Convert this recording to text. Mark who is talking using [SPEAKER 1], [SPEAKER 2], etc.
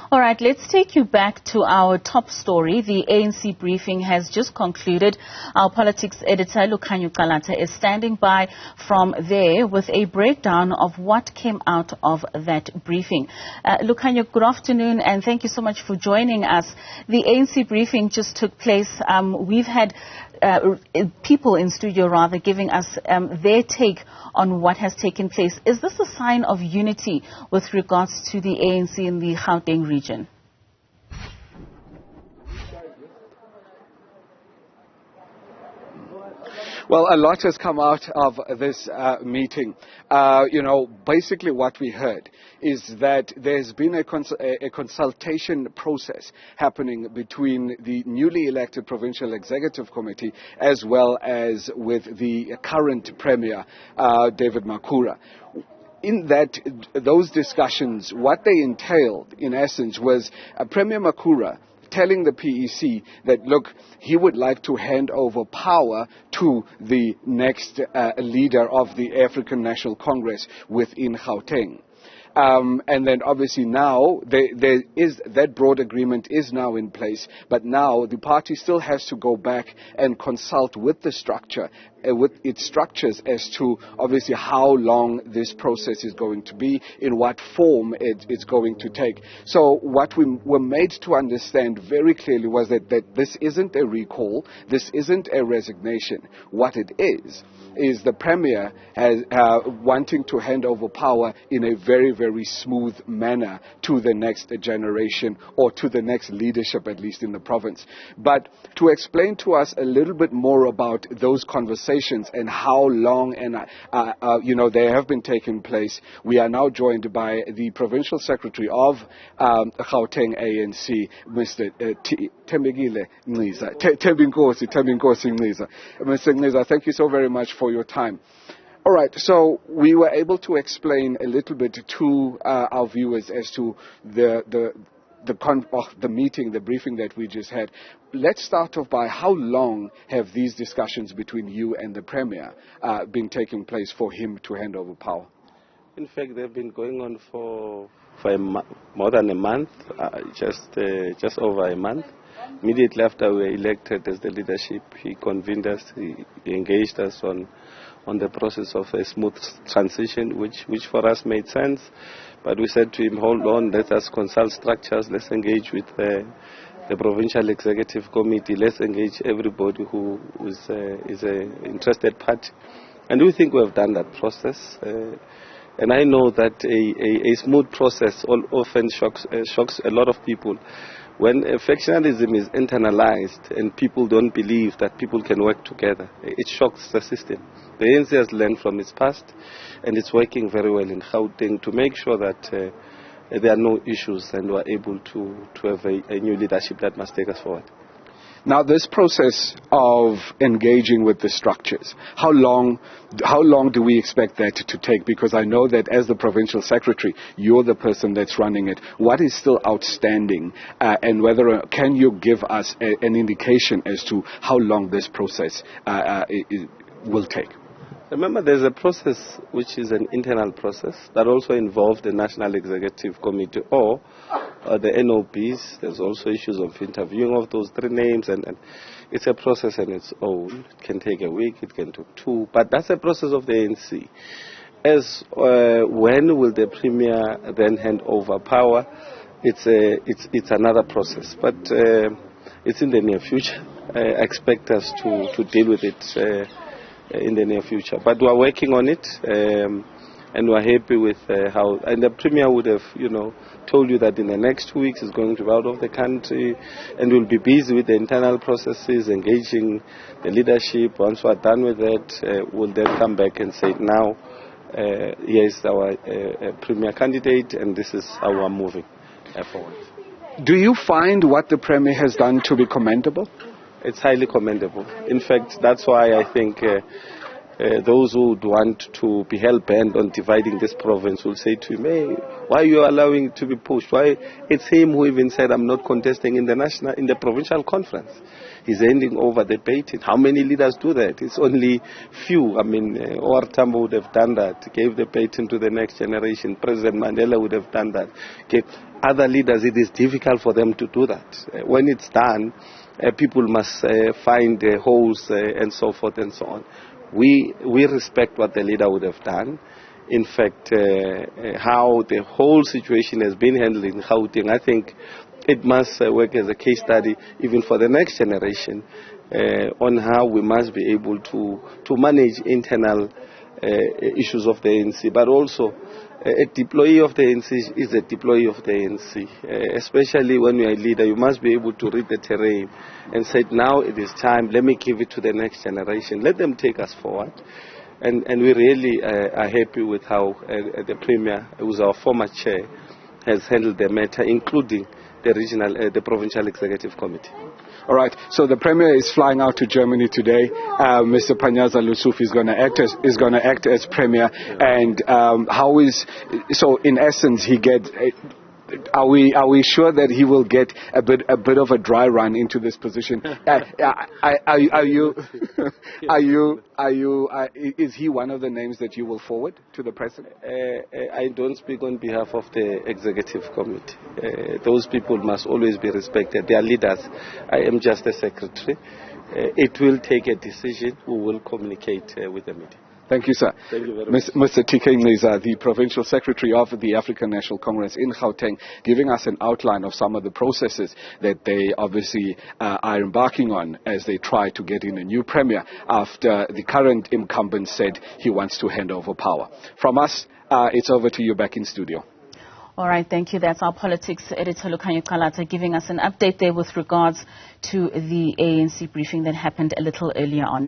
[SPEAKER 1] All right, let's take you back to our top story. The ANC briefing has just concluded. Our politics editor, Lukhanyo Calata, is standing by from there with a breakdown of what came out of that briefing. Lukhanyo, good afternoon, and thank you so much for joining us. The ANC briefing just took place. We've had people in studio, rather, giving us their take on what has taken place. Is this a sign of unity with regards to the ANC in the Gauteng region?
[SPEAKER 2] Well, a lot has come out of this meeting. Basically what we heard is that there's been a consultation process happening between the newly elected Provincial Executive Committee as well as with the current Premier, David Makhura. In those discussions, what they entailed, in essence, was Premier Makhura telling the PEC that, look, he would like to hand over power to the next leader of the African National Congress within Gauteng. And then obviously now there is that broad agreement is now in place, but now the party still has to go back and consult with the structure, with its structures, as to obviously how long this process is going to be, in what form it's going to take. So what we were made to understand very clearly was that this isn't a recall, this isn't a resignation. What it is the Premier has wanting to hand over power in a very, very smooth manner to the next generation, or to the next leadership, at least in the province. But to explain to us a little bit more about those conversations and how long they have been taking place, we are now joined by the Provincial Secretary of Gauteng ANC, Mr. Thembinkosi Nciza. Mr. Nciza, thank you so very much for your time. All right, so we were able to explain a little bit to our viewers as to the meeting, the briefing that we just had. Let's start off by, how long have these discussions between you and the Premier been taking place for him to hand over power?
[SPEAKER 3] In fact, they've been going on for more than a month, just over a month. Immediately after we were elected as the leadership, he convened us, he engaged us on the process of a smooth transition, which for us made sense. But we said to him, hold on, let us consult structures, let's engage with the Provincial Executive Committee, let's engage everybody who is an interested party. And we think we have done that process. And I know that a smooth process often shocks a lot of people. When factionalism is internalized and people don't believe that people can work together, it shocks the system. The ANC has learned from its past, and it's working very well in Gauteng to make sure that there are no issues, and we're able to have a new leadership that must take us forward.
[SPEAKER 2] Now, this process of engaging with the structures, how long do we expect that to take? Because I know that as the Provincial Secretary, you're the person that's running it. What is still outstanding, and can you give us an indication as to how long this process will take?
[SPEAKER 3] Remember, there's a process which is an internal process that also involves the National Executive Committee or the NOPs. There's also issues of interviewing of those three names, and it's a process on its own. It can take a week, it can take two, but that's a process of the ANC. When will the Premier then hand over power? It's another process, but it's in the near future. I expect us to deal with it in the near future, but we're working on it, and we're happy with how. And the Premier would have, told you that in the next 2 weeks he's going to be out of the country, and we'll be busy with the internal processes, engaging the leadership. Once we're done with that, we'll then come back and say, now here is our Premier candidate, and this is how we're moving forward.
[SPEAKER 2] Do you find what the Premier has done to be commendable?
[SPEAKER 3] It's highly commendable. In fact, that's why I think those who would want to be hell-bent on dividing this province will say to him, hey, why are you allowing it to be pushed? Why? It's him who even said, I'm not contesting in the provincial conference. He's handing over the baton. How many leaders do that? It's only few. I mean, Or Tambo would have done that, gave the baton to the next generation. President Mandela would have done that. Okay. Other leaders, it is difficult for them to do that. When it's done, people must find holes and so forth and so on. We respect what the leader would have done. In fact, how the whole situation has been handled in Gauteng, I think it must work as a case study even for the next generation on how we must be able to manage internal issues of the ANC, but also a deployee of the ANC is a deployee of the ANC. Especially when you are a leader, you must be able to read the terrain and say, now it is time, let me give it to the next generation. Let them take us forward. And we really are happy with how the Premier, who is our former chair, has handled the matter, including the Provincial Executive Committee.
[SPEAKER 2] All right. So the Premier is flying out to Germany today. Mr. Panyaza Lusuf is going to act as Premier. And so in essence he gets. Are we sure that he will get a bit of a dry run into this position? Is he one of the names that you will forward to the President?
[SPEAKER 3] I don't speak on behalf of the Executive Committee. Those people must always be respected. They are leaders. I am just a secretary. It will take a decision. We will communicate with the media.
[SPEAKER 2] Thank you, sir.
[SPEAKER 3] Thank you very much.
[SPEAKER 2] Mr. TK Nciza, the Provincial Secretary of the African National Congress in Gauteng, giving us an outline of some of the processes that they obviously are embarking on as they try to get in a new Premier after the current incumbent said he wants to hand over power. From us, it's over to you back in studio.
[SPEAKER 1] All right, thank you. That's our politics editor, Lukhanyo Calata, giving us an update there with regards to the ANC briefing that happened a little earlier on.